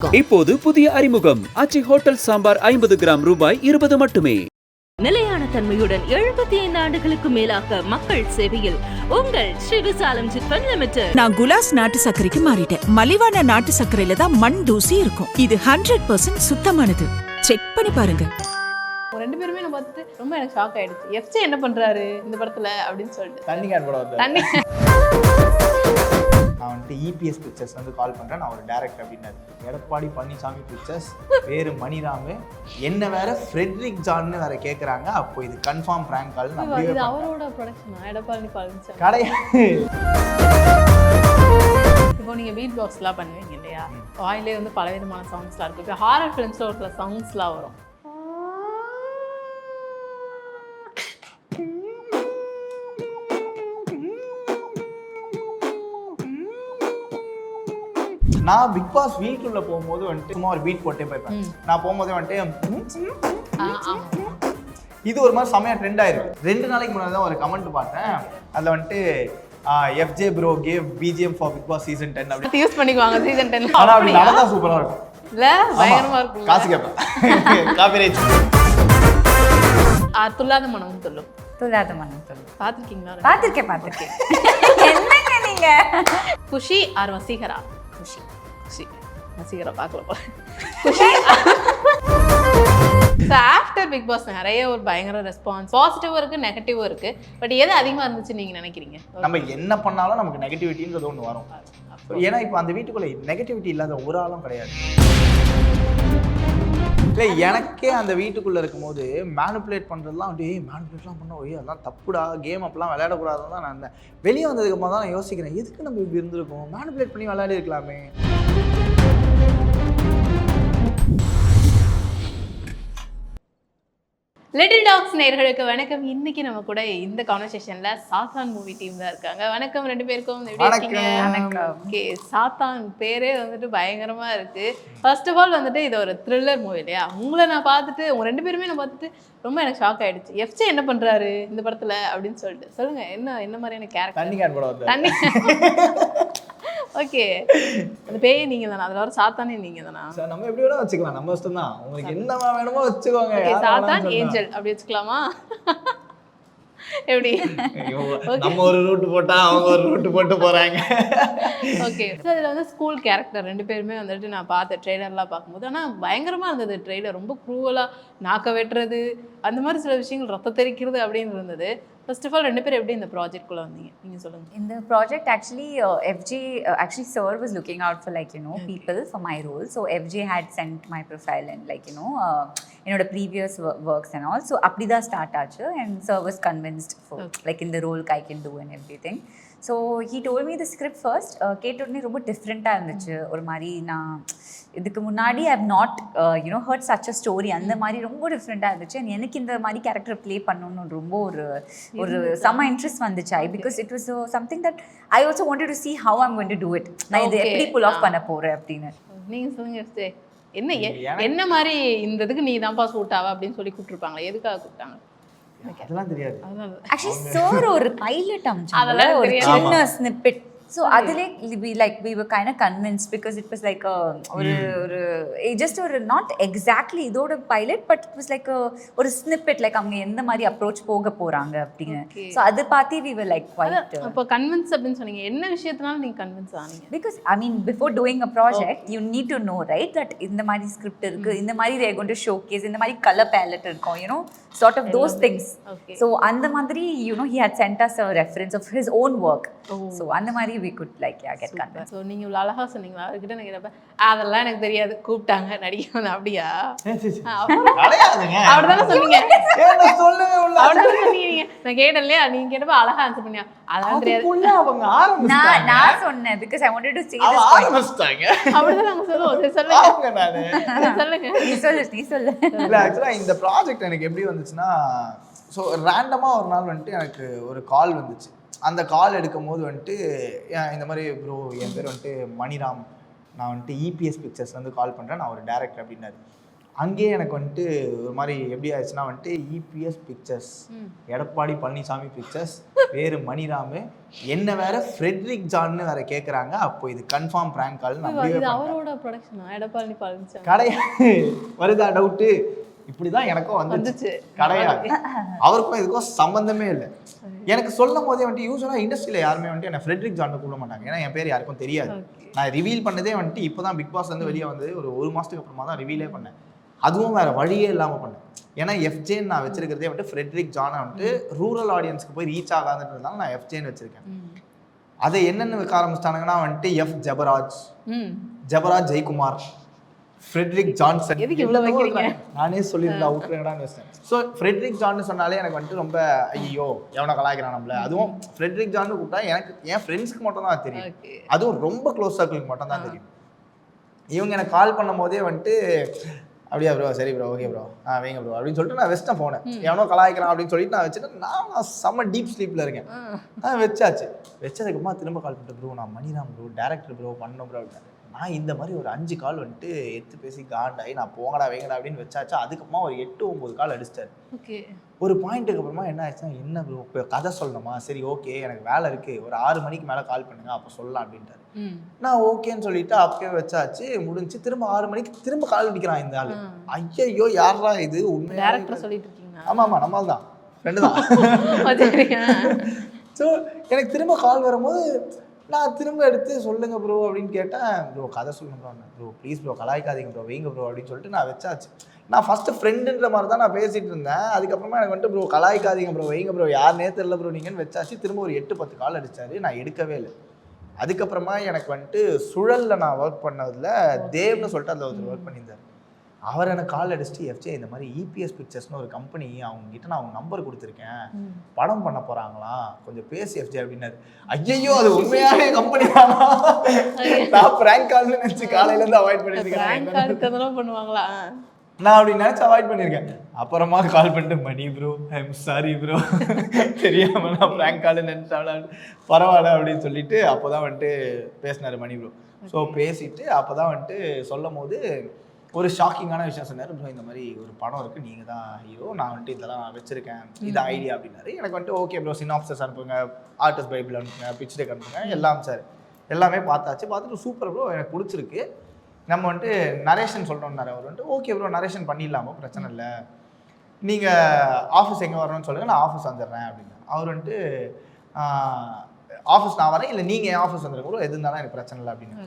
இப்போது புதிய அறிமுகம் ஆச்சி ஹோட்டல் சாம்பார் 50 கிராம் ரூபாய் 20 மட்டுமே. நிலையான தன்மையுடன் 75 ஆண்டுகளுக்கு மேலாக மக்கள் சேவையில் உங்கள் ஸ்ரீவிசாலம் சிட்ஃபண்ட் லிமிடெட். நான் குலாஸ் நாட்டு சர்க்கரைக்கு மாறிட்டேன். மலிவான நாட்டு சர்க்கரையில தான் மண் தூசி இருக்கும். இது 100% சுத்தமானது. செக் பண்ணி பாருங்க. ரெண்டு பேருமே நான் பார்த்து ரொம்ப எனக்கு ஷாக் ஆயிடுச்சு. எஃப்ஜே என்ன பண்றாரு இந்த படத்துல அப்படின்னு சொல்லிட்டு தண்ணி கேன் போட வந்து தண்ணி நான் வந்துட்டு இபிஎஸ் பிக்சர்ஸ் வந்து கால் பண்ணுறேன், நான் ஒரு டேரக்டர் அப்படின்னாரு. எடப்பாடி பழனிசாமி பிக்சர்ஸ், பேரு மணிராமு, என்ன வேற ஃப்ரெட்ரிக் ஜான்னு வேற கேட்குறாங்க. அப்போ இது கன்ஃபார்ம் பிராங்க் கால். இது அவரோட ப்ரொடக்ஷனா? எடப்பாடி பழனிசாமி கிடையாது. இப்போ நீங்க பீட் பாக்ஸ்லாம் பண்ணுவீங்க இல்லையா? வாயிலே வந்து பலவிதமான சாங்ஸ்லாம் இருக்கு. இப்போ ஹாரர் ஃபிலிம்ஸ்ல ஒரு சாங்ஸ்லாம் வரும். நான் பிக் பாஸ் வீட்டுக்குள்ள போகும்போது வந்துட்டு சும்மா ஒரு பீட் போட்டே போயிருப்பேன். நான் போகும்போதே வந்துட்டு இது ஒரு மாதிரி செமையா ட்ரெண்ட் ஆயிருக்கு. 2 நாளைக்கு முன்னாடி தான் ஒரு கமெண்ட் பார்த்தேன். அதில் வந்துட்டு FJ bro gave BGM for big boss season 10 அப்படி யூஸ் பண்ணிக்குவாங்க சீசன் 10. ஆனால் அப்படி நடந்தா சூப்பராக இருக்கும். இல்ல பயங்கரமா இருக்கும். காசு கேட்பேன். காப்பிரைட். துல்லாத மனம் சொல்லும். துல்லாத மனம் சொல்லும். பார்த்துருக்கீங்களா? பார்த்துருக்கேன். என்னங்க நீங்க? குஷி ஆர் வசீகரா? குஷி வசீகரா பார்க்கல போல. குஷி. ஆஃப்டர் பிக் பாஸ் நிறைய ஒரு பயங்கர ரெஸ்பான்ஸ், பாசிட்டிவும் இருக்கு நெகட்டிவும் இருக்கு. பட் எது அதிகமா இருந்துச்சு நீங்க நினைக்கிறீங்க? நம்ம என்ன பண்ணாலும் நமக்கு நெகட்டிவிட்டின்றது ஒன்று வரும். ஏன்னா இப்போ அந்த வீட்டுக்குள்ள நெகட்டிவிட்டி இல்லாத ஒரு ஆளும் கிடையாது. இல்லை, எனக்கே அந்த வீட்டுக்குள்ளே இருக்கும்போது மேனிப்புலேட் பண்ணுறதுலாம் அப்படியே மேனிப்புலேட்லாம் பண்ண ஒய்யோ அதெல்லாம் தப்புடா, கேம் அப்பெல்லாம் விளையாடக்கூடாதுன்னு தான் நான் இருந்தேன். வெளியே வந்ததுக்கப்புறம் தான் நான் யோசிக்கிறேன், எதுக்கு நம்ம இப்படி இருந்திருக்கோம், மேனிப்புலேட் பண்ணி விளையாடி இருக்கலாமே. லிட்டில் டாக்ஸ் நேயர்களுக்கு வணக்கம். இன்னைக்கு நம்ம கூட இந்த கான்வர்சேஷன்ல சாத்தான் மூவி டீம் தான் இருக்காங்க. வணக்கம் ரெண்டு பேருக்கும். எப்படி இருக்கீங்க? ஓகே, சாத்தான் பேரே வந்துட்டு பயங்கரமா இருக்கு. ஃபர்ஸ்ட் ஆஃப் ஆல் வந்துட்டு இது ஒரு த்ரில்லர் மூவி இல்லையா? உங்களை நான் பார்த்துட்டு உங்க ரெண்டு பேருமே நான் பார்த்துட்டு ரொம்ப எனக்கு ஷாக் ஆயிடுச்சு. எஃப்ஜே என்ன பண்றாரு இந்த படத்துல அப்படின்னு சொல்லிட்டு சொல்லுங்க. என்ன மாதிரியான கேரக்டர்? தண்ணி கேன் போட வந்து தண்ணி. ஓகே, அந்த பேயே நீங்க தானா? அதுல வர சாத்தானே நீங்க தானா? நம்ம எப்படி வேணா வச்சுக்கலாம், நம்ம இஷ்டம் தான். உங்களுக்கு என்ன வேணுமோ வச்சுக்கோங்க. சாத்தான் ஏஞ்சல் அப்படி வச்சுக்கலாமா? எப்படி? நம்ம ஒரு ரூட் போட்டா அவங்க ஒரு ரூட் போட்டு போறாங்க. ஓகே, இதுல வந்து ஸ்கூல் கேரக்டர் ரெண்டு பேருமே வந்துட்டு நான் பார்த்த ட்ரெய்லர்லாம் பார்க்கும்போது ஆனால் பயங்கரமா இருந்தது. ட்ரெய்லர் ரொம்ப க்ரூவலா நாக்க வெட்டுறது அந்த மாதிரி சில விஷயங்கள் ரத்த தெரிக்கிறது அப்படின்னு இருந்தது. ஃபர்ஸ்ட் ஆஃப் ஆல் ரெண்டு பேரும் எப்படி இந்த ப்ராஜெக்ட்குள்ள வந்தீங்க நீங்க சொல்லுங்க. இந்த project actually sir was looking out for people for my role. So FJ had sent my profile and என்னோட previous works and all. So அப்படிதான் ஸ்டார்ட் ஆச்சு and sir was convinced for in the role I can do and everything. So he told me the script first. கேட்ட உடனே ரொம்ப டிஃப்ரெண்ட்டாக இருந்துச்சு. ஒரு மாதிரி நான் இதுக்கு முன்னாடி I have not heard such a story. அந்த மாதிரி ரொம்ப டிஃப்ரெண்ட்டாக இருந்துச்சு. அண்ட் எனக்கு இந்த மாதிரி கேரக்டர் ப்ளே பண்ணணும்னு ரொம்ப ஒரு செம்ம இன்ட்ரெஸ்ட் வந்துச்சு. Because it was something that I also wanted to see how I'm going to do it. நான் இது எப்படி புல் ஆஃப் பண்ண போகிறேன் அப்படின்னு. நீங்க சொல்லுங்க. என்ன மாதிரி இந்த இதுக்கு நீ தான்ப்பா சூட் ஆவா அப்படின்னு சொல்லி கூப்பிட்டுருப்பாங்க. எதுக்காக கூப்பிட்டாங்க? அதெல்லாம் தெரியாது. ஆக்சுவலி சார் ஒரு பைலட் அம்ச்சாங்க, ஒரு சின்ன ஸ்னிப்பெட். So அதிலே we were kind of convinced because it was like just ஒரு not exactly இதோட pilot but it was like ஒரு snippet அவங்க எந்த மாதிரி அப்ரோச் போக போறாங்க அப்படின்னு. So அது பார்த்து we were quite அப்போ கன்வின்ஸ் அப்படின்னு சொன்னீங்க. என்ன விஷயத்தினால நீங்க convince ஆனீங்க? because I mean before doing a project you need to know right that இந்த மாதிரி ஸ்கிரிப்ட் இருக்கு, இந்த மாதிரி they are going to showcase, இந்த மாதிரி கலர் palette இருக்கும், sort of those things. So அந்த மாதிரி he had sent us a reference of his own work. So அந்த மாதிரி we could get convinced. So நீங்க இவ்வளவு அழகா சொன்னீங்களா? அவர்கிட்ட நான் கேட்டப்ப அதெல்லாம் எனக்கு தெரியாது, கூப்பிட்டாங்க நடிக்க. அப்படியா? அப்படிதானே சொன்னீங்க. அப்படிதானே சொன்னீங்க. நான் கேட்டேன் இல்லையா, நீங்க கேட்டப்ப அழகா ஆன்சர் பண்ணியா? அதெல்லாம் தெரியாது. நான் சொன்னேன் because I wanted to say this point. அப்படிதான் நாங்க சொல்லுவோம். சொல்லுங்க. நீ சொல்லு. இல்ல ஆக்சுவலா இந்த ப்ராஜெக்ட் எனக்கு எப்படி வந்துச்சுன்னா, ஸோ ரேண்டமா ஒரு நாள் வந்துட்டு எனக்கு ஒரு கால் வந்துச்சு. அந்த கால் எடுக்கும் போது வந்துட்டு இந்த மாதிரி ப்ரோ என் பேர் வந்துட்டு மணிராம், நான் வந்துட்டு இபிஎஸ் பிக்சர்ஸ் வந்து கால் பண்ணுறேன், நான் ஒரு டேரக்டர் அப்படின்னாரு. அங்கேயே எனக்கு வந்துட்டு ஒரு மாதிரி எப்படி ஆயிடுச்சுன்னா வந்துட்டு EPS pictures, Edappadi Palaniswami pictures, வேறு மணிராமு, என்ன வேற ஃப்ரெட்ரிக் ஜான்னு வேற கேட்குறாங்க. அப்போ இது கன்ஃபார்ம் பிராங்க் கால். அவரோட ப்ரொடக்ஷனா எடப்பாடி பழனிசாமி? கிடையாது, வருதா டவுட்டு? இப்படிதான் எனக்கும் வந்துச்சு. கிடையாது, அவருக்கும் இதுக்கும் சம்பந்தமே இல்லை. எனக்கு சொல்லும் போதே வந்துட்டு யூஸ்வலாக இண்டஸ்ட்ரியில் யாருமே வந்துட்டு என்ன ஃப்ரெட்ரிக் ஜான்னு கூப்பிட மாட்டாங்க. ஏன்னா என் பேர் யாருக்கும் தெரியாது. நான் ரிவீல் பண்ணதே வந்துட்டு இப்போ தான் பிக் பாஸ்லேருந்து வெளியே வந்து ஒரு மாதத்துக்கு அப்புறமா தான் ரிவீலே பண்ணேன். அதுவும் வேறு வழியே இல்லாமல் பண்ணேன். ஏன்னா எஃப்ஜேன்னு நான் வச்சிருக்கிறதே வந்துட்டு ஃப்ரெட்ரிக் ஜானை வந்துட்டு ரூரல் ஆடியன்ஸ்க்கு போய் ரீச் ஆகாதுன்றதுனால நான் எஃப்ஜேன்னு வச்சிருக்கேன். அதை என்னென்ன வைக்க ஆரம்பிச்சிட்டாங்கன்னா வந்துட்டு F Jabaraj, Jabaraj Jayakumar, Frederick Johnson. எதுக்கு இவ்வளோ வைக்கிறீங்க? நானே சொல்லியிருந்தா விட்டுறேங்கடான்னு வச்சேன். ஸோ ஃப்ரெட்ரிக் ஜான்னு சொன்னாலே எனக்கு வந்துட்டு ரொம்ப ஐயோ எவனை கலாய்க்கிறான் நம்மள. அதுவும் ஃப்ரெட்ரிக் ஜான்னு கூப்பிட்டா எனக்கு என் ஃப்ரெண்ட்ஸ்க்கு மட்டும் தான் தெரியும். அதுவும் ரொம்ப க்ளோஸ் சர்க்கிளுக்கு மட்டும் தான் தெரியும். இவங்க எனக்கு கால் பண்ணும் போதே வந்துட்டு அப்படியா ப்ரோ, சரி ப்ரோ, ஓகே ப்ரோ, வைங்க ப்ரோ அப்படின்னு சொல்லிட்டு நான் வெஸ்ட்டேன் போனேன். எவனோ கலாய்க்கிறான் அப்படின்னு சொல்லிட்டு நான் வச்சுட்டு நான் செம்ம டீப் ஸ்லீப்பில் இருக்கேன். வச்சதுக்கப்புறமா திரும்ப கால் பண்ணிட்டு ப்ரோ நான் மணிராம் ப்ரோ, டேரக்டர் ப்ரோ, பண்ணோம் ப்ரோ அப்படின்னா நான் இந்த மாதிரி ஒரு 5 கால் வந்துட்டு எடுத்து பேசி காண்டாயி நான் போங்கடா வைங்கடா அப்படின்னு வச்சாச்சு. அதுக்கப்புறமா ஒரு 8-9 கால் அடிச்சிட்டாரு. ஒரு பாயிண்ட்டுக்கு அப்புறமா என்ன ஆச்சுன்னா, என்ன ப்ரோ இப்போ கதை சொல்லணுமா? சரி ஓகே எனக்கு வேலை இருக்குது, ஒரு 6 மணிக்கு மேலே கால் பண்ணுங்க அப்போ சொல்லலாம் அப்படின்ட்டாரு. நான் ஓகேன்னு சொல்லிட்டு அப்பயே வச்சாச்சு, முடிஞ்சு. திரும்ப 6 மணிக்கு திரும்ப கால் அடிக்கிறான் இந்த ஆள். ஐயோ யாரா இது? உண்மையாக சொல்லிட்டு இருக்கீங்க? ஆமாம் நம்மளால் தான், ஃப்ரெண்டு தான். ஸோ எனக்கு திரும்ப கால் வரும்போது நான் திரும்ப எடுத்து சொல்லுங்க ப்ரோ அப்படின்னு கேட்டேன். ப்ரோ கதை சொல்லுங்க ப்ரோ, ப்ரோ ப்ளீஸ் ப்ரோ கலாய்க்காதீங்க ப்ரோ, வைங்க ப்ரோ அப்படின்னு சொல்லிட்டு நான் வச்சாச்சு. நான் ஃபஸ்ட்டு ஃப்ரெண்டுன்ற மாதிரி தான் நான் பேசிகிட்டு இருந்தேன். அதுக்கப்புறமா எனக்கு வந்துட்டு ப்ரோ கலாய்க்காதீங்க ப்ரோ, வைங்க ப்ரோ, யாருனே தெரியல ப்ரோ நீங்கன்னு வச்சாச்சு. திரும்ப ஒரு 8-10 கால் அடித்தார், நான் எடுக்கவே இல்லை. அதுக்கப்புறமா எனக்கு வந்துட்டு சுழலில் நான் ஒர்க் பண்ணதில் தேவ்னு சொல்லிட்டு அதில் ஒருத்தர் ஒர்க் பண்ணியிருந்தார். அவர் எனக்கு கால் அடிச்சுட்டு எஃப்ஜே இந்த மாதிரி இபிஎஸ் பிக்சர்ஸ்னு ஒரு கம்பெனி, அவங்ககிட்ட நான் அவங்க நம்பர் கொடுத்துருக்கேன், படம் பண்ண போகிறாங்களா, கொஞ்சம் பேசி எஃப்ஜே அப்படின்னாரு. ஐயோ அது உண்மையாகவே கம்பெனி தானா? நான் பிராங்க் கால்னு நினச்சி காலையிலேருந்து அவாய்ட் பண்ணியிருக்கேன். பண்ணுவாங்களா? நான் அப்படி நினச்சி அவாய்ட் பண்ணியிருக்கேன். அப்புறமா கால் பண்ணிட்டு மணி ப்ரோ ஐம் சாரி ப்ரோ, தெரியாமல் நான் பிராங்க் கால்னு நினச்சாலும் பரவாயில்ல அப்படின்னு சொல்லிட்டு அப்போ தான் வந்துட்டு பேசினார் மணி ப்ரோ. ஸோ பேசிட்டு அப்போ தான் வந்துட்டு சொல்லும் போது ஒரு ஷாக்கிங்கான விஷயம் சொன்னார். ப்ரோ இந்த மாதிரி ஒரு படம் இருக்குது, நீங்கள் தான் ஹீரோ, நான் வந்துட்டு இதெல்லாம் வச்சுருக்கேன், இது ஐடியா அப்படின்னாரு. எனக்கு வந்துட்டு ஓகே ப்ரோ சினாப்சஸ் அனுப்புங்க, ஆர்டிஸ்ட் பைபிள் அனுப்புங்க, பிச் டெக் அனுப்புங்க, எல்லாம் சார் எல்லாமே பார்த்தாச்சு. பார்த்துட்டு சூப்பர் ப்ரோ எனக்கு பிடிச்சிருக்கு, நம்ம வந்துட்டு நரேஷன் சொல்கிறோம்னாரு. அவர் வந்துட்டு ஓகே ப்ரோ நரேஷன் பண்ணிடலாமோ, பிரச்சனை இல்லை, நீங்கள் ஆஃபீஸ் எங்கே வரணும்னு சொல்லுங்கள், நான் ஆஃபீஸ் வந்துடுறேன் அப்படின்னு. அவர் வந்துட்டு ஆஃபீஸ் நான் வரேன், இல்லை நீங்கள் என் ஆஃபீஸ் வந்துடுங்க ப்ரோ, எது இருந்தாலும் எனக்கு பிரச்சனை இல்லை அப்படின்னு.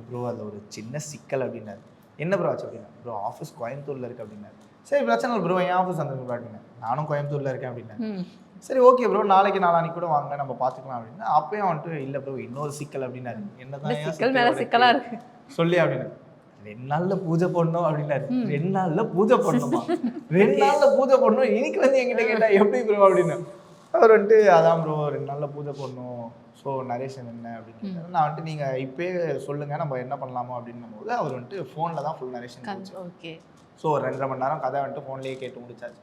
ப்ரோ அதில் ஒரு சின்ன சிக்கல் அப்படின்னாரு. என்ன ப்ரோ ஆச்சு அப்படின்னா, ப்ரோ ஆஃபீஸ் கோயம்புத்தூரில் இருக்குது அப்படின்னாரு. சரி பிரச்சனை இல்லை ப்ரோ, என் ஆஃபீஸ் வந்துருங்க அப்படின்னா. நானும் கோயம்புத்தூரில் இருக்கேன் அப்படின்னா. சரி ஓகே ப்ரோ நாளைக்கு நாளானிக்கு கூட வாங்க நம்ம பார்த்துக்கலாம் அப்படின்னா. அப்பயும் வந்துட்டு இல்லை ப்ரோ இன்னொரு சிக்கல் அப்படின்னாரு. என்னதான் சிக்கலாக இருக்கு சொல்லி அப்படின்னு. 2 நாளில் பூஜை பண்ணணும் அப்படின்னாரு. 2 நாளில் பூஜை பண்ணணுமா? 2 நாளில் பூஜை பண்ணணும், இன்னைக்கு வந்து என்கிட்ட கேட்டா எப்படி ப்ரோ அப்படின்னு. அவர் வந்துட்டு அதான் ப்ரோ 2 நாளில் பூஜை பண்ணணும், ஸோ நரேஷன் என்ன அப்படின்னு. நான் வந்துட்டு நீங்கள் இப்போயே சொல்லுங்கள் நம்ம என்ன பண்ணலாமோ அப்படின்னும் போது அவர் வந்துட்டு ஃபோனில் தான் ஃபுல் நரேஷன். ஓகே. ஸோ 2.5 மணி நேரம் கதை வந்துட்டு ஃபோன்லேயே கேட்டு முடிச்சாச்சு.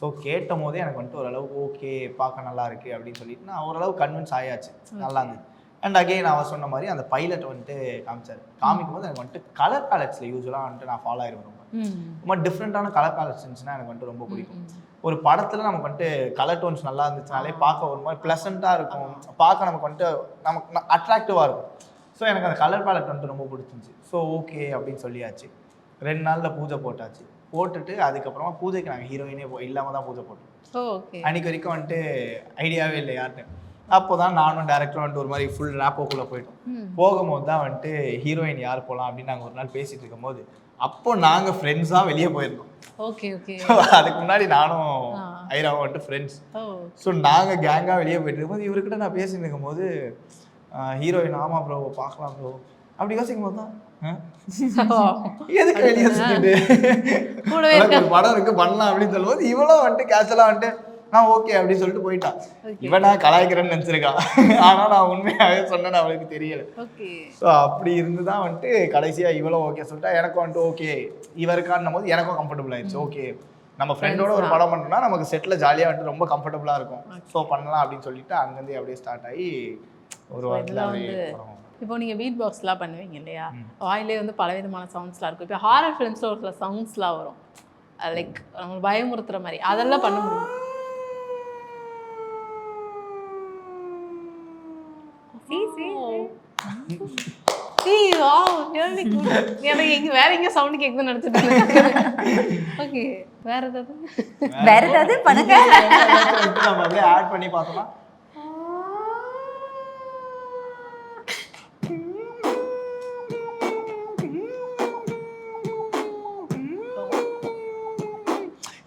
ஸோ கேட்டும் போதே எனக்கு வந்துட்டு ஓரளவுக்கு ஓகே பார்க்க நல்லா இருக்குது அப்படின்னு சொல்லிட்டு நான் ஓரளவு கன்வின்ஸ் ஆயாச்சு, நல்லா இருந்தது. அண்ட் அகெயின் அவர் சொன்ன மாதிரி அந்த பைலட் வந்துட்டு காமிச்சார். காமிக்கும் போது எனக்கு வந்துட்டு கலர் பேலட்ஸில் யூஸ்வலாக வந்துட்டு நான் ஃபாலோ ஆகிருவேன். ரொம்ப டிஃப்ரெண்ட்டான கலர் பேலட்ஸ் இருந்துச்சுன்னா எனக்கு வந்துட்டு ரொம்ப பிடிக்கும். ஒரு படத்தில் நமக்கு வந்துட்டு கலர் டோன்ஸ் நல்லா இருந்துச்சுனாலே பார்க்க ஒரு மாதிரி ப்ளசண்ட்டாக இருக்கும், பார்க்க நமக்கு வந்துட்டு நமக்கு அட்ராக்டிவாக இருக்கும். ஸோ எனக்கு அந்த கலர் பேலட் வந்துட்டு ரொம்ப பிடிச்சிருந்துச்சி. ஸோ ஓகே அப்படின்னு சொல்லியாச்சு. 2 நாளில் பூஜை போட்டாச்சு. போட்டுட்டு அதுக்கப்புறமா பூஜைக்கு நாங்கள் ஹீரோயினே இல்லாமல் தான் பூஜை போட்டோம். அன்றைக்கி வரைக்கும் வந்துட்டு ஐடியாவே இல்லை யார்கிட்ட. அப்போ தான் நானும் டேரக்டரும் வந்துட்டு ஒரு மாதிரி ஃபுல் ரேப்போக்குள்ளே போயிட்டோம். போகும்போது தான் வந்துட்டு ஹீரோயின் யார் போகலாம் அப்படின்னு நாங்கள் ஒரு நாள் பேசிகிட்டு இருக்கும்போது அப்போ நாங்கள் ஃப்ரெண்ட்ஸாக வெளியே போயிருந்தோம். Okay okay. அதுக்கு முன்னாடி நானும் ஐராவும் வந்துட்டு ஃப்ரெண்ட்ஸ். ஸோ நாங்கள் கேங்காக வெளியே போயிட்டு இருக்கும்போது இவர்கிட்ட நான் பேசிட்டு இருக்கும்போது ஹீரோயின் ஆமாம் ப்ரோ பார்க்கலாம் ப்ரோ அப்படி யோசிக்கும் போது தான் எதுக்கு வெளியே சுற்றிட்டு படம் இருக்கு பண்ணலாம் அப்படின்னு சொல்லும்போது இவளும் வந்துட்டு கேஷுவலாக வந்துட்டு ஓகே அப்படின்னு சொல்லிட்டு போயிட்டான். இவன் நான் கலாய்க்கிறேன்னு நினச்சிருக்கான், ஆனால் நான் உண்மையாகவே சொன்னேன்னு அவளுக்கு தெரியலை. ஸோ அப்படி இருந்து தான் வந்துட்டு கடைசியாக இவளும் ஓகே சொல்லிட்டா. எனக்கும் வந்துட்டு ஓகே இவருக்கான்னும் போது எனக்கும் கம்ஃபர்டபுள் ஆயிடுச்சு. ஓகே நம்ம ஃப்ரெண்டோட ஒரு படம் பண்ணோம்னா நமக்கு செட்டில் ஜாலியாக வந்துட்டு ரொம்ப கம்ஃபர்டபுளாக இருக்கும், ஸோ பண்ணலாம் அப்படின்னு சொல்லிட்டு அங்கேருந்து அப்படியே ஸ்டார்ட் ஆகி ஒரு வாரத்தில் அப்படியே இப்போ நீங்க பீட் பாக்ஸ்லாம் பண்ணுவீங்க இல்லையா, வாயிலே வந்து பலவிதமான சவுண்ட்ஸ்லாம் இருக்கும். இப்போ ஹாரர் ஃபிலிம்ஸ்ல ஒரு சில சவுண்ட்ஸ்லாம் வரும், லைக் நம்ம பயமுறுத்துற மாதிரி, அதெல்லாம் பண்ண முடியும்? எனக்கு இங்க வேற எங்க சவுண்ட் கேக்குதுன்னு நினைச்சிட்டு. ஓகே, வேற ஏதாவது பண்ணுங்க. நம்ம அப்படியே ஆட் பண்ணி பார்த்தோம்னா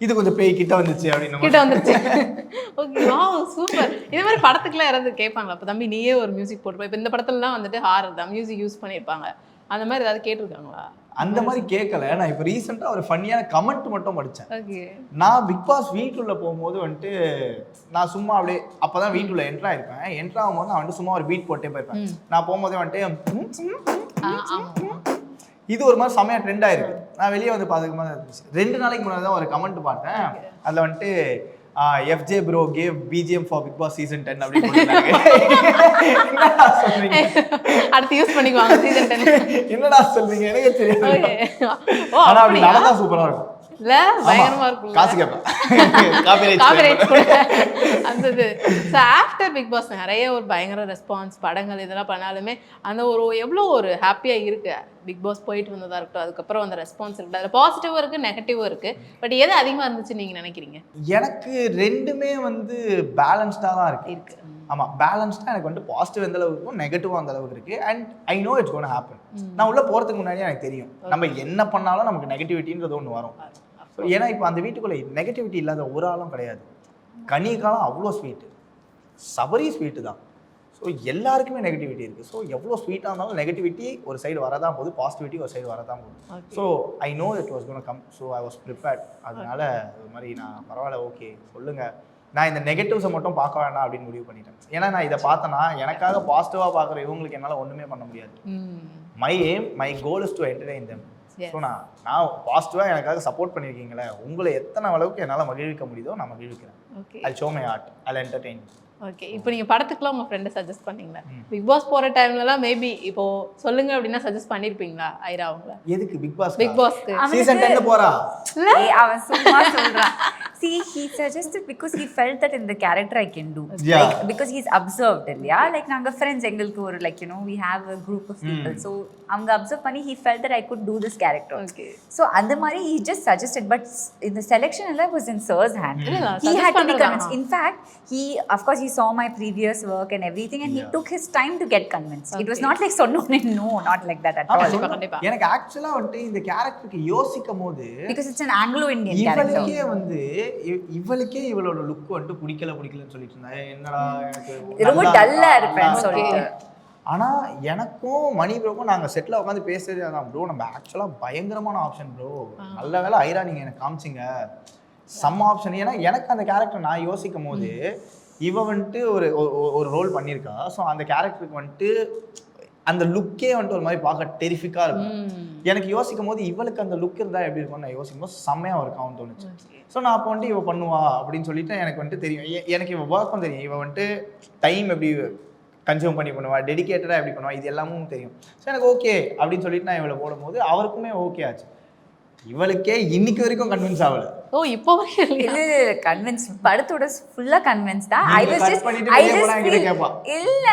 இது கொஞ்சம் பேய் கிட்ட வந்துச்சு வந்துருச்சு. Okay, wow, super. இதே மாதிரி படத்துக்குலாம் யாராவது கேட்பாங்களா, அப்போ தம்பி நீயே ஒரு மியூசிக் போட்டு, இப்போ இந்த படத்துலலாம் வந்துட்டு ஹாரர் தான் மியூசிக் யூஸ் பண்ணியிருப்பாங்க, அந்த மாதிரி ஏதாவது கேட்டிருக்காங்களா? அந்த மாதிரி கேட்கல. நான் இப்போ ரீசெண்டாக ஒரு ஃபன்னியான கமெண்ட் மட்டும் படித்தேன். ஓகே, நான் பிக் பாஸ் வீட்டுள்ள போகும்போது வந்துட்டு நான் சும்மா அப்படியே அப்போ தான் வீட்டுள்ள என்ட்ரு ஆயிருப்பேன். என்ட்ரு ஆகும்போது நான் வந்துட்டு சும்மா ஒரு பீட் போட்டே போயிருப்பேன். நான் போகும்போதே வந்துட்டு இது ஒரு மாதிரி செம்மையா ட்ரெண்ட் ஆயிருக்கு. நான் வெளியே வந்து பார்த்துக்க மாதிரி இருந்துச்சு. 2 நாளைக்கு முன்னாடி தான் ஒரு கமெண்ட் பார்த்தேன். அதில் வந்துட்டு FJ bro gave BGM for big boss season 10 அப்படின்னு போட்டுருந்தாங்க. அடுத்து யூஸ் பண்ணிக்குவாங்க சீசன் 10. என்னடா சொல்றீங்க எனக்கு தெரியாது. ஆனா அப்படி நடந்தா சூப்பரா இருக்கும். இல்ல பயங்கரமா இருக்கும். காசு கேட்பேன். அந்த இது. ஸோ ஆஃப்டர் பிக் பாஸ் நிறைய ஒரு பயங்கர ரெஸ்பான்ஸ், படங்கள் இதெல்லாம் பண்ணாலுமே அந்த ஒரு எவ்வளோ ஒரு ஹாப்பியாக இருக்கு பிக் பாஸ் போயிட்டு வந்ததாக இருக்கட்டும், அதுக்கப்புறம் அந்த ரெஸ்பான்ஸ் இருக்குது. அதில் பாசிட்டிவும் இருக்குது, நெகட்டிவும் இருக்குது. பட் எது அதிகமாக இருந்துச்சு நீங்கள் நினைக்கிறீங்க? எனக்கு ரெண்டுமே வந்து பேலன்ஸ்டாக தான் இருக்கு. ஆமாம், பேலன்ஸ்டாக எனக்கு வந்துட்டு பாசிட்டிவ் எந்த அளவுக்கு இருக்கும், நெகட்டிவும் அந்த அளவுக்கு இருக்குது. And I know it's gonna happen. நான் உள்ளே போகிறதுக்கு முன்னாடியே எனக்கு தெரியும் நம்ம என்ன பண்ணாலும் நமக்கு நெகட்டிவிட்டின்றது ஒன்று வரும். ஏன்னா இப்போ அந்த வீட்டுக்குள்ளே நெகட்டிவிட்டி இல்லாத ஒரு ஆளும் கிடையாது. கனிகாலம் அவ்வளோ ஸ்வீட்டு, சபரி ஸ்வீட்டு தான். ஸோ எல்லாருக்குமே நெகட்டிவிட்டி இருக்குது. ஸோ எவ்வளோ ஸ்வீட்டாக இருந்தாலும் நெகட்டிவிட்டி ஒரு சைடு வரதான் போகுது, பாசிட்டிவிட்டி ஒரு சைடு வரதான் போகுது. So I know it was gonna come. So I was prepared. அதனால ஒரு மாதிரி நான் பரவாயில்ல, ஓகே சொல்லுங்கள், நான் இந்த நெகட்டிவ்ஸை மட்டும் பார்க்க வேண்டாம் அப்படின்னு முடிவு பண்ணிட்டேன். ஏன்னா நான் இதை பார்த்தேன்னா எனக்காக பாசிட்டிவாக பார்க்குற இவங்களுக்கு என்னால் ஒன்றுமே பண்ண முடியாது. My aim, my goal is to entertain them. So நான் பாசிட்டிவாக எனக்காக சப்போர்ட் பண்ணியிருக்கீங்களே, உங்களை எத்தனை அளவுக்கு என்னால் மகிழ்விக்க முடியுதோ நான் மகிழ்விக்கிறேன். I'll show my art, I'll entertain. Okay, இப்போ நீங்கள் படத்துக்குலாம் உங்கள் ஃப்ரெண்டை சஜஸ்ட் பண்ணீங்களா? பிக் பாஸ் போகிற டைம்லலாம் மேபி இப்போ சொல்லுங்க அப்படின்னா சஜஸ்ட் பண்ணியிருப்பீங்களா ஐரா அவங்கள? எதுக்கு பிக் பாஸ்? பிக் பாஸ்க்கு சீசன் 10 போறா? அவன் சும்மா சொல்றான். See, he suggested because he felt that in the character I can do. Yeah. Like, because he's observed, yeah. Like, naanga friends, engalku or like, you know, we have a group of people. So, avanga observe panni, he felt that I could do this character. Okay. So, andha mari he just suggested, but in the selection ella was in Sir's hand. He had to be convinced. In fact, he, of course, he saw my previous work and everything, and he took his time to get convinced. Okay. It was not like no, not like that at all. எனக்கு ஆக்சுவலா வந்து இந்த கேரக்டருக்கு யோசிக்கும்போது because it's an Anglo-Indian character. இவளுக்கே வந்து இவளுக்கே இவளோட look வந்து பிடிக்கலன்னு சொல்லிட்டு இருந்தா. என்னடா எனக்கு ரொம்ப டல்லா இருப்பேன்னு சொல்லிட்டு. ஆனா எனக்கும் மணி ப்ரோக்கும் நாங்க செட்ல உட்காந்து பேசுறதே அதான், ப்ரோ நம்ம ஆக்சுவலா பயங்கரமான ஆப்ஷன் ப்ரோ, நல்ல வேலை ஐரா நீங்க எனக்கு காமிச்சிங்க, செம்ம ஆப்ஷன். ஏன்னா எனக்கு அந்த கேரக்டர் நான் யோசிக்கும் போது இவ வந்துட்டு ஒரு ரோல் பண்ணியிருக்கா. ஸோ அந்த கேரக்டருக்கு வந்துட்டு அந்த லுக்கே வந்துட்டு ஒரு மாதிரி பார்க்க டெரிஃபிக்காக இருக்கும். எனக்கு யோசிக்கும் போது இவளுக்கு அந்த லுக் இருந்தால் எப்படி இருக்கும்னு நான் யோசிக்கும் போது செம்மையாக இருக்கான்னு தோணுச்சு. ஸோ நான் அப்போ வந்துட்டு இவ பண்ணுவா அப்படின்னு சொல்லிட்டு எனக்கு வந்துட்டு தெரியும். எனக்கு இவ ஒர்க்கும் தெரியும், இவ வந்துட்டு டைம் எப்படி கன்சியூம் பண்ணி பண்ணுவா, டெடிக்கேட்டடாக எப்படி பண்ணுவா, இது எல்லாமும் தெரியும். ஸோ எனக்கு ஓகே அப்படின்னு சொல்லிட்டு நான் இவளை போடும்போது அவருக்குமே ஓகே ஆச்சு. இவளுக்கே இன்னைக்கு வரைக்கும் கன்வின்ஸ் ஆகல. ஓ இப்போ இல்ல கன்வின்ஸ் படத்தோட ஃபுல்லா கன்வின்ஸ் தான். I was just இல்ல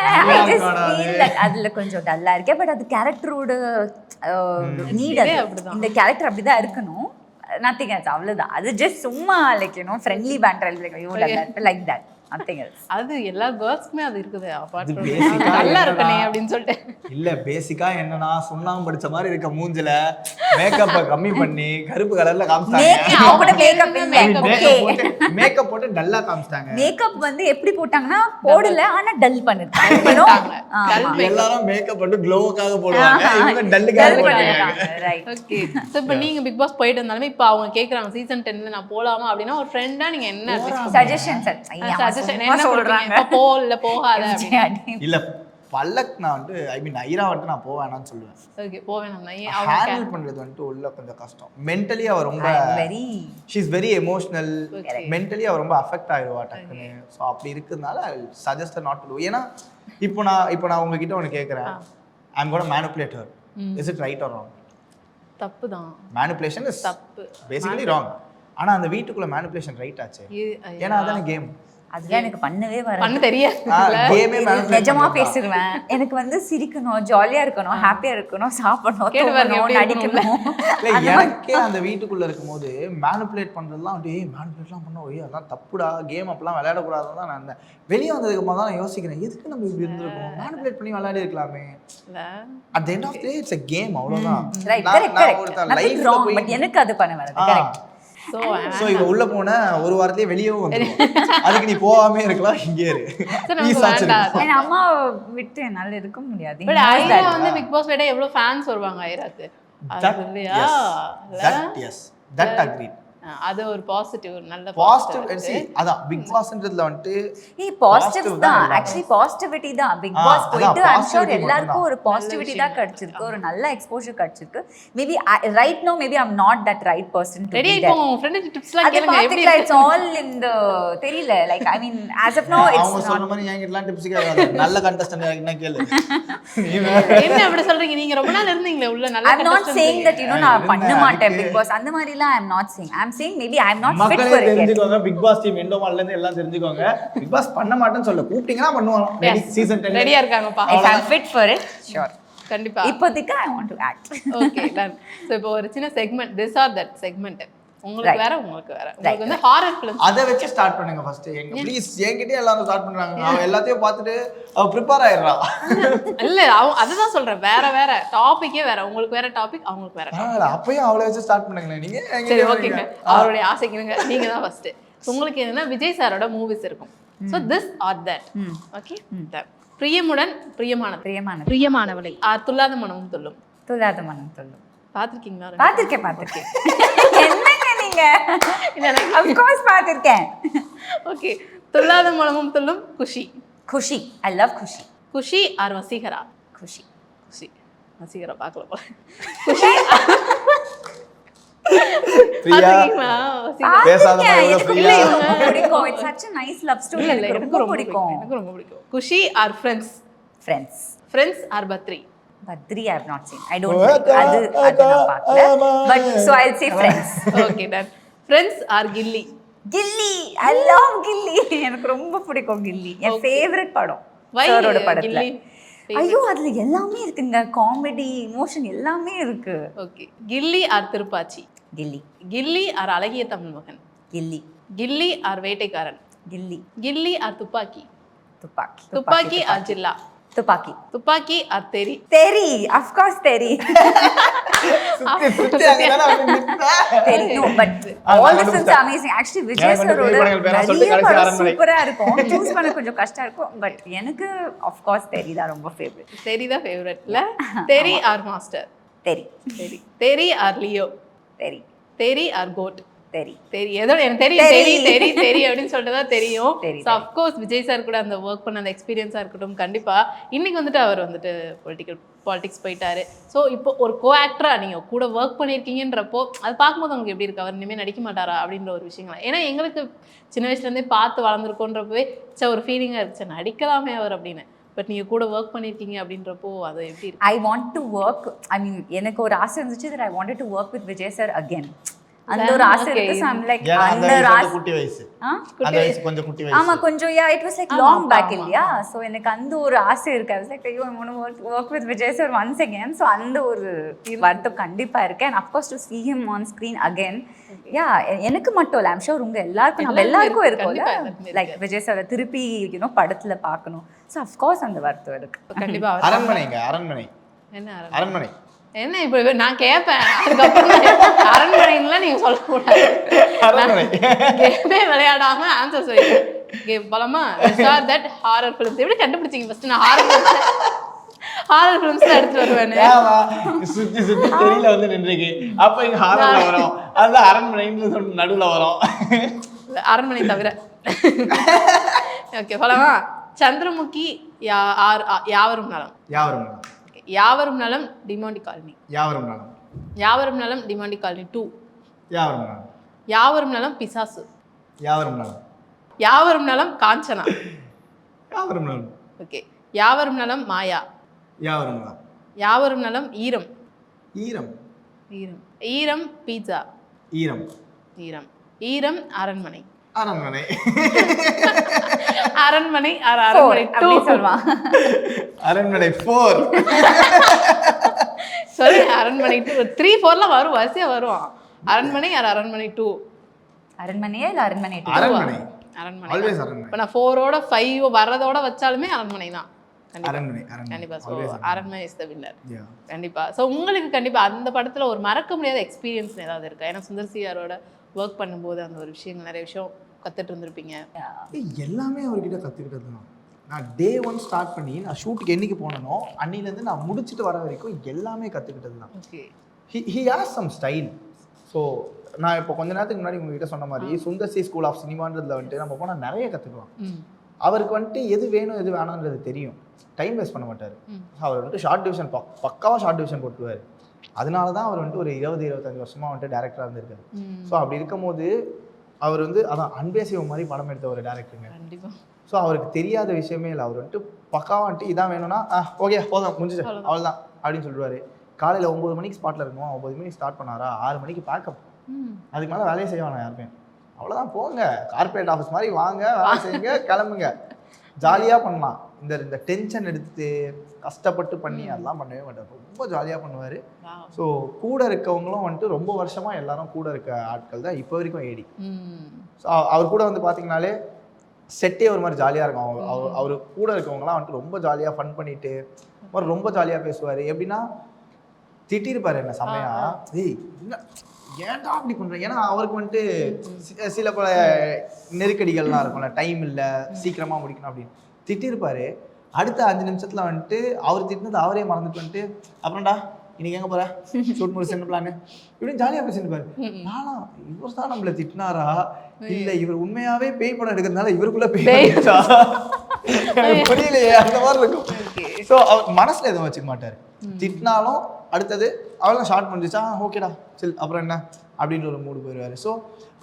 அதுல கொஞ்சம் டல்லா இருக்கே. பட் அது கேரக்டரோட நீட். இந்த கேரக்டர் அப்படிதான் இருக்கணும், நத்திங் எல்ஸ், அவ்வளவுதான். அது ஜஸ்ட் சும்மா like you know friendly panther like that, nothing else. அது எல்லா கேர்ள்ஸ்க்குமே அது இருக்குது. அபார்ட் ஃப்ரம் நல்லா இருக்கனே அப்படினு சொல்லிட்டு இல்ல பேசிக்கா என்னன்னா சுண்ணாம்பு படிச்ச மாதிரி இருக்க மூஞ்சில மேக்கப்ப கம்மி பண்ணி கருப்பு கலர்ல காமிச்சாங்க. அவங்க மேக்கப் இல்ல, ஓகே மேக்கப் போட்டு டல்லா காமிச்சாங்க. மேக்கப் வந்து எப்படி போட்டாங்கன்னா போடல, ஆனா டல் பண்ணிருக்காங்க. எல்லாரும் மேக்கப் போட்டு க்ளோவுக்காக போடுவாங்க, இவங்க டல்லுக்காக போடுறாங்க. Right, okay. சோ இப்போ நீங்க பிக் பாஸ் போயிட்டு வந்தாலுமே இப்போ அவங்க கேக்குறாங்க சீசன் 10ல நான் போலாமா அப்படினா ஒரு ஃப்ரெண்டா நீங்க என்ன சஜஷன் என்ன சொல்றாங்க? போ இல்ல போகாத அப்படி இல்ல பல்லக் நான் வந்து ஐ மீன் ஐரா வந்து நான் போவேனான்னு சொல்லுவேன். ஓகே போவேனா? ஹேண்டில் பண்றது வந்து உள்ள கொஞ்சம் கஷ்டம். மென்டலி அவ ரொம்ப she is very emotional. Mentally அவ ரொம்ப அஃபெக்ட் ஆயிடுவா டக்குன்னு. ஸோ அப்படி இருக்கிறதுனால சஜஸ்ட் நாட் டு டூ. ஏன்னா இப்போ நான் உங்ககிட்ட ஒன்று கேட்குறேன், I'm going to manipulate her. Is it right or wrong? தப்பு தான். Manipulation is தப்பு. basically wrong. ஆனா அந்த வீட்டுக்குள்ள manipulation ரைட் ஆச்சு. ஏன்னா அதான கேம். அதெல்லாம் எனக்கு பண்ணவே வராது. பண்ண தெரியாது. கேமே manipulate. நிஜமா பேசிடுவேன். எனக்கு வந்து சிரிக்கணும், ஜாலியா இருக்கணும், ஹாப்பியா இருக்கணும், சாப்பிடணும், தூங்கணும், நடிக்கணும். எனக்கே அந்த வீட்டுக்குள்ள இருக்கும்போது மேனிபுலேட் பண்றதெல்லாம் அப்படியே மேனிபுலேட்லாம் பண்ண ஒய் அதெல்லாம் தப்புடா, கேம் அப்பெல்லாம் விளையாடக்கூடாதுன்னு தான் நான் வெளியே வந்ததுக்கு அப்புறம் தான் யோசிக்கிறேன் எதுக்கு நம்ம இப்படி இருந்திருக்கோம், மேனிபுலேட் பண்ணி விளையாடி இருக்கலாமே. At the end of the day it's a game அவ்வளவுதான். Right correct. Life wrong but எனக்கு அது பண்ண வராது. கரெக்ட். சோ இவ உள்ள போன ஒரு வாரத்திலே வெளியவும் வந்துரும். அதுக்கு நீ போகாமே இருக்கலாம், இங்கே இரு. என் அம்மா விட்டு என்னால இருக்க முடியாது. பட் ஐரா வந்து பிக் பாஸ் விட எவ்வளவு ஃபேன்ஸ் வருவாங்க ஐராக்கு. அது இல்லையா? That agreed. அது ஒரு பாசிட்டிவ் நல்ல பாசிட்டிவ் see அதான் பிக் பாஸ்ன்றதுல வந்து பாசிட்டிவ்ஸ் தான். एक्चुअली பாசிட்டிவிட்டி தான் பிக் பாஸ் போயிட்டு ஐ அம் ஷூர் எல்லாருக்கும் ஒரு பாசிட்டிவிட்டி தான் கிடைச்சிருக்கு, ஒரு நல்ல எக்ஸ்போஷர் கிடைச்சிருக்கு. Maybe right no maybe I am not that right person to ready இப்போ உங்க ஃப்ரெண்ட் டிப்ஸ்லாம் கேளுங்க. எப்படி இட்ஸ் ஆல் இன் தி தெரியல like I mean as of now it's அவங்க சொன்ன மாதிரி என்கிட்டலாம் டிப்ஸ் கேட்காத. நல்ல கண்டஸ்டன்ட் யாருன்னா கேளு. என்ன அப்படி சொல்றீங்க? நீங்க ரொம்ப நாள் இருந்தீங்களே உள்ள நல்ல I'm not saying that நான் பண்ண மாட்டேன் பிக் பாஸ் அந்த மாதிரிலாம் I'm not saying. I'm saying maybe I'm not fit for it. தெரிஞ்சுக்கோங்க பிக் பாஸ் டீம் எண்டோமால்ல இருந்து எல்லாம் தெரிஞ்சுக்கோங்க. பிக் பாஸ் பண்ண மாட்டேன்னு சொல்ல கூப்பிட்டீங்கன்னா பண்ணுவாங்க. ரெடி சீசன் 10 ரெடியா இருக்காங்கப்பா. If I'm fit for it, sure. கண்டிப்பா. இப்போதைக்கு I want to act. Okay done. So இப்போ ஒரு சின்ன segment this or that segment உங்களுக்கு வேற உங்களுக்கு வேற. உங்களுக்கு வந்து ஹாரர் ஃபிலிம்ஸ் அத வெச்சு ஸ்டார்ட் பண்ணுங்க ஃபர்ஸ்ட். எங்க ப்ளீஸ் என்கிட்ட எல்லாரும் ஸ்டார்ட் பண்றாங்க. அவ எல்லாத்தையும் பார்த்துட்டு அவ ப்ரிப்பேர் ஆயிடுறா. இல்ல அதுதான் சொல்றேன். வேற வேற டாபிக்கே வேற. உங்களுக்கு வேற டாபிக், அவங்களுக்கு வேற டாபிக். அப்பயும் அவளை வச்சு ஸ்டார்ட் பண்ணுங்களேன் நீங்க. சரி ஓகேங்க. அவருடைய ஆசைக்கு நீங்க தான் ஃபர்ஸ்ட். உங்களுக்கு என்னன்னா விஜய் சாரோட மூவிஸ் இருக்கும். So this or that. Okay. Priyamudan Priyamanavale Thullatha Manamum Thullum. Thullatha மனம் துள்ளும். பாத்திருக்கீங்களா? பாத்திருக்கேன். என்னங்க நீங்க? of course பாத்திருக்கேன். Okay. Thullatha Manamum Thullum Kushi. I love Kushi or Vaseegara? Kushi Vaseegara பார்க்கல போல. குஷி பாத்தீங்களா? ரொம்ப பிடிக்கும். It's such a nice love story. எனக்கு ரொம்ப பிடிக்கும். Kushi or friends or Badri? I have not seen. I don't like அது நான் பார்க்கல. But so I'll say friends. Okay done. Friends R Ghilli? I love கில்லி. எனக்கு ரொம்ப பிடிக்கும் கில்லி. என் ஃபேவரட் படம். சாரோட படத்துல. ஐயோ அதுல எல்லாமே இருக்குங்க. காமெடி, இமோஷன் எல்லாமே இருக்கு. ஓகே. கில்லி ஆர் திருப்பாச்சி? கில்லி ஆர் அழகிய தமிழ் மகன்? கில்லி ஆர் வேட்டைக்காரன்? கில்லி ஆர் துப்பாக்கி ஆர் ஜில்லா? துப்பாக்கி ஆர் தெரி? of course தெரி. No but all the films are amazing. Actually Vijay saroda நிறைய படம் சூப்பரா இருக்கும். சூஸ் பண்ண கொஞ்சம் கஷ்டம் இருக்கும். பட் எனக்கு of course தெரி தான் ரொம்ப ஃபேவரட். தெரி தான் ஃபேவரட்ல. தெரி ஆர் மாஸ்டர்? தெரி ஆர் லியோ? தெரி ஆர் கோட்? தெரி ஏதோ எனக்கு தெரி அப்படின்னு சொல்லிட்டு தான் தெரியும். ஸோ அஃப்கோர்ஸ் விஜய் சார் கூட அந்த ஒர்க் பண்ண அந்த எக்ஸ்பீரியன்ஸாக இருக்கட்டும். கண்டிப்பாக இன்னைக்கு வந்துட்டு அவர் வந்துட்டு பாலிடிக்ஸ் போயிட்டாரு. ஸோ இப்போ ஒரு கோ ஆக்டராக நீங்கள் கூட ஒர்க் பண்ணியிருக்கீங்கன்றப்போ அது பார்க்கும்போது உங்களுக்கு எப்படி இருக்கு? அவர் இனிமேல் நடிக்க மாட்டாரா அப்படின்ற ஒரு விஷயங்கள். ஏன்னா எங்களுக்கு சின்ன வயசுலேருந்தே பார்த்து வளர்ந்துருக்கோன்றப்பவே ஒரு ஃபீலிங்காக இருந்துச்சு நடிக்கலாமே அவர் அப்படின்னு. பட் நீங்கள் கூட ஒர்க் பண்ணியிருக்கீங்க அப்படின்றப்போ அது எப்படி இருக்கு? I want to work. I mean எனக்கு ஒரு ஆசை இருந்துச்சு that I wanted to work with Vijay sir again. அந்த ஒரு ஆசை இருக்கு. So I'm like அந்த குட்டி வயசு. அந்த வயசு கொஞ்சம் குட்டி வயசு. ஆமா கொஞ்சம் it was like long back இல்லையா? So எனக்கு அந்த ஒரு ஆசை இருக்கு. I was like I want to work with Vijay sir once again. So அந்த ஒரு வருத்தம் கண்டிப்பா இருக்கு. And of course to see him on screen again. எனக்கு மட்டும் இல்ல I'm sure உங்க எல்லாருக்கும் இருக்கும்ல. Like Vijay sir திருப்பி படத்துல பார்க்கணும். So of course அந்த வருத்தம் இருக்கு. கண்டிப்பா. அரண்மனை என்ன அரண்மனை என்ன இப்போ நான் கேட்பேன். அதுக்கப்புறம் அரண்மனைலாம் நீங்க சொல்லக்கூடாது. கேமே விளையாடாம ஆன்சர் சொல்லுங்க. கேம் போலாமா? சார் தட் ஹாரர் ஃபிலிம்ஸ் எப்படி கண்டுபிடிச்சீங்க? ஃபர்ஸ்ட் நான் ஹாரர் ஃபிலிம்ஸ் எடுத்து வருவேன். சுத்தி தெரியல வந்து நின்றுக்கு. அப்ப இங்க ஹாரர்ல வரும். அதுல அரண்மனைன்னு சொல்லி நடுவுல வரும். அரண்மனை தவிர. ஓகே போலாமா? சந்திரமுகி யாவரும் நலம் டிமாண்டி காலனி. யாவரும் நலம் டிமாண்டி காலனி 2. யாவரும் நலம் பிசாசு. யாவரும் நலம் காஞ்சனா. ஓகே. யாவரும் நலம் மாயா. யாவரும் நலம். ஈரம். ஈரம். ஈரம். ஈரம் பீட்சா. ஈரம். ஈரம். ஈரம் அரண்மனை. அரண்மனை. அரண்மனை அரண்மனை 2 சொல்லுவான். அரண்மனை 4. சரி அரண்மனை 2 3 4லாம் வரும், வரிசையா வரும். அரண்மனை அரண்மனை 2. அரண்மனையா இல்ல அரண்மனை 2? அரண்மனை. அரண்மனை ஆல்வேஸ் அரண்மனை. இப்போ நான் 4ஓட 5 வர்றதோட வச்சாலுமே அரண்மனை தான். அரண்மனை. கண்டிப்பா. ஸோ அரண்மனை இஸ் த வின்னர். Yeah. கண்டிப்பா. ஸோ உங்களுக்கு கண்டிப்பா அந்த படத்துல ஒரு மறக்க முடியாத எக்ஸ்பீரியன்ஸ் ஏதாவது இருக்கா? ஏன்னா சுந்தர் சி யாரோட ஒர்க் பண்ணும்போது அந்த ஒரு விஷயங்கள் நிறைய விஷயம் கத்துட்டு இருந்திருப்பீங்க. எல்லாமே அவர்கிட்ட கற்றுக்கிட்டது தான். நான் டே 1 ஸ்டார்ட் பண்ணி நான் ஷூட்டுக்கு என்னைக்கு போனனோ அன்னிலேருந்து நான் முடிச்சுட்டு வர வரைக்கும் எல்லாமே கற்றுக்கிட்டது தான். Okay. He has some style. So நான் இப்போ கொஞ்ச நேரத்துக்கு முன்னாடி உங்ககிட்ட சொன்ன மாதிரி சுந்தர் சி ஸ்கூல் ஆஃப் சினிமான்றதுல வந்துட்டு நம்ம போனால் நிறைய கற்றுக்கலாம். அவருக்கு வந்துட்டு எது வேணும் எது வேணான்றது தெரியும். டைம் வேஸ்ட் பண்ண மாட்டார். அவர் வந்துட்டு ஷார்ட் டிவிஷன் பக்காவாக ஷார்ட் டிவிஷன் போட்டுருவார். அதனால தான் அவர் வந்துட்டு ஒரு 20-25 வருஷமாக வந்துட்டு டேரக்டராக இருந்திருக்காரு. ஸோ அப்படி இருக்கும் போது அவர் வந்து அதான் அன்பே சிவம் மாதிரி படம் எடுத்த ஒரு டேரக்டருங்க. கண்டிப்பாக. ஸோ அவருக்கு தெரியாத விஷயமே இல்லை. அவர் வந்துட்டு பக்காவாக வந்துட்டு இதான் வேணும்னா ஓகே போதும் முடிஞ்சிச்சு அவ்வளோதான் அப்படின்னு சொல்லுவார். காலையில் 9 மணிக்கு ஸ்பாட்டில் இருக்கணும். 9 மணிக்கு ஸ்டார்ட் பண்ணாரா 6 மணிக்கு பேக்கப். அதுக்கு மேலே வேலையை செய்வாங்க யாருமே. அவ்வளோதான் போங்க கார்பரேட் ஆஃபீஸ் மாதிரி வாங்க வேலை செய்யுங்க கிளம்புங்க ஜாலியாக பண்ணலாம். இந்த டென்ஷன் எடுத்து கஷ்டப்பட்டு பண்ணி அதெல்லாம் பண்ணவே மாட்டார். ரொம்ப ஜாலியாக பண்ணுவார். ஸோ கூட இருக்கவங்களும் வந்துட்டு ரொம்ப வருஷமாக எல்லாரும் கூட இருக்க ஆட்கள் தான் இப்போ வரைக்கும் ஏடி. ஸோ அவர் கூட வந்து பார்த்தீங்கன்னாலே செட்டே ஒரு மாதிரி ஜாலியாக இருக்கும். அவர் கூட இருக்கவங்களாம் வந்துட்டு ரொம்ப ஜாலியாக ஃபன் பண்ணிட்டு ரொம்ப ஜாலியாக பேசுவார். எப்படின்னா திட்டிருப்பார் என்ன செம்மையா, ஏய் என்ன ஏன்டா அப்படி பண்ணுறேன். ஏன்னா அவருக்கு வந்துட்டு சில பல நெருக்கடிகள்லாம் இருக்கும்ல, டைம் இல்லை சீக்கிரமாக முடிக்கணும் அப்படின்னு திட்டிருப்பார். அடுத்த 5 நிமிஷத்தில் வந்துட்டு அவர் திட்டினது அவரே மறந்துட்டு வந்துட்டு அப்புறம்டா இன்னைக்கு எங்கே போகிற ஷூட் முடிச்சு என்ன பிளான் இப்படின்னு ஜாலியாக பேசிருப்பாரு. நானா இவர் தான் நம்மளை திட்டினாரா இல்லை இவர் உண்மையாகவே பேய் படம் எடுக்கிறதுனால இவருக்குள்ளே பேய் புரியலையே அந்த மாதிரி இருக்கும். ஸோ அவர் மனசில் எதுவும் வச்சுக்க மாட்டார். திட்டினாலும் அடுத்தது அவ்வளோ ஷார்ட் முடிஞ்சிச்சா ஓகேடா சரி அப்புறம் என்ன அப்படின்ற ஒரு மூடு போயிடுவார். ஸோ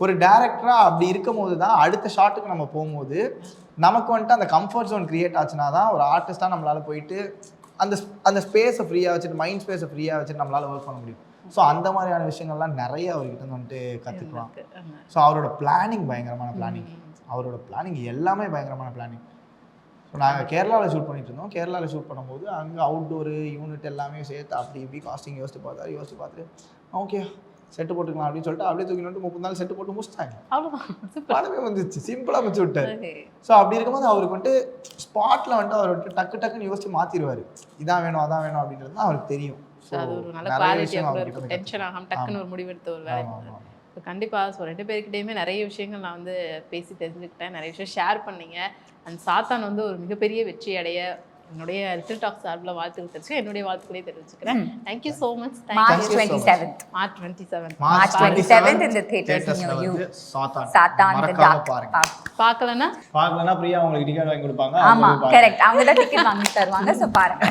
ஒரு டேரக்டராக அப்படி இருக்கும் போது தான் அடுத்த ஷாட்டுக்கு நம்ம போகும்போது நமக்கு வந்துட்டு அந்த கம்ஃபர்ட் ஜோன் க்ரியேட் ஆச்சுன்னா தான் ஒரு ஆர்டிஸ்ட்டாக நம்மளால் போயிட்டு அந்த ஸ்பேஸை ஃப்ரீயாக வச்சுட்டு மைண்ட் ஸ்பேஸை ஃப்ரீயாக வச்சுட்டு நம்மளால் ஒர்க் பண்ண முடியும். ஸோ அந்த மாதிரியான விஷயங்கள்லாம் நிறைய அவர்கிட்ட வந்துட்டு கற்றுக்கலாம். ஸோ அவரோட பிளானிங் பயங்கரமான பிளானிங். அவரோட பிளானிங் எல்லாமே பயங்கரமான பிளானிங். ஸோ நாங்கள் கேரளாவில் ஷூட் பண்ணிட்டு இருந்தோம். கேரளாவில் ஷூட் பண்ணும்போது அங்கே அவுட்டோரு யூனிட் எல்லாமே சேர்த்து அப்படி இப்படி காஸ்டிங் யோசிச்சு பார்த்துட்டு ஓகே செட்டு போட்டுக்கலாம் அப்படின்னு சொல்லிட்டு அப்படியே தூக்கிட்டு 30 நாள் செட்டு போட்டு முடிச்சிட்டாங்க. படமே வந்துச்சு சிம்பிளாக முடிச்சு விட்டார். ஸோ அப்படி இருக்கும்போது அவருக்கு வந்துட்டு ஸ்பாட்டில் வந்துட்டு அவர் வந்துட்டு டக்குன்னு யோசிச்சு மாற்றிடுவார். இதான் வேணும் அதான் வேணும் அப்படின்றது தான் அவருக்கு தெரியும். கண்டிப்பாக. ஸோ 2 பேருக்கிட்டையுமே நிறைய விஷயங்கள் நான் வந்து பேசி தெரிஞ்சுக்கிட்டேன். நிறைய விஷயம் ஷேர் பண்ணீங்க. அண்ட் சாத்தான் வந்து ஒரு மிகப்பெரிய வெற்றி அடைய என்னுடைய லிட்டில் டாக் சார்பில் வாழ்த்துக்கள் தெரிவிச்சு என்னுடைய வாழ்த்துக்களே தெரிவிச்சுக்கிறேன். Thank you so much. March 27th in the theaters near you. சாத்தான் the dark. பார்க்கலன்னா பிரியா உங்களுக்கு டிக்கெட் வாங்கி கொடுப்பாங்க. ஆமா கரெக்ட் அவங்க தான் டிக்கெட் வாங்கி தருவாங்க. ஸோ பாருங்க.